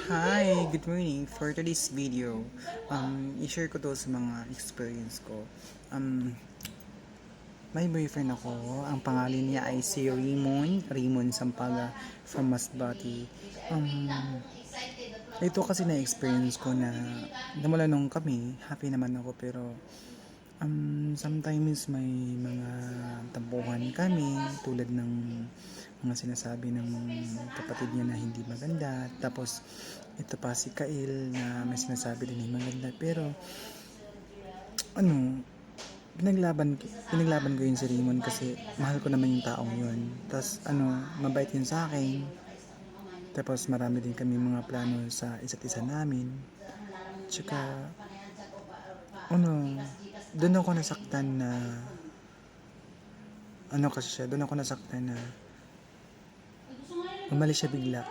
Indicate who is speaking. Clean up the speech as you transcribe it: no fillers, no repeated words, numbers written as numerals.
Speaker 1: Hi, good morning. For today's video, i-share ko to sa mga experience ko. May boyfriend ako. Ang pangalan niya ay si Raymond Sampaga from Masbate. Ito kasi na-experience ko na namula nung kami, happy naman ako pero sometimes may mga tampuhan kami tulad ng mga sinasabi ng kapatid niya na hindi maganda, tapos ito pa si Kail na may sinasabi din hindi maganda, pero pinaglaban ko yun si Raymond kasi mahal ko naman yung taong yun, tapos mabait yun sa akin, tapos marami din kami mga plano sa isa't isa namin, tsaka doon ako nasaktan na doon ako nasaktan na umalis siya bigla.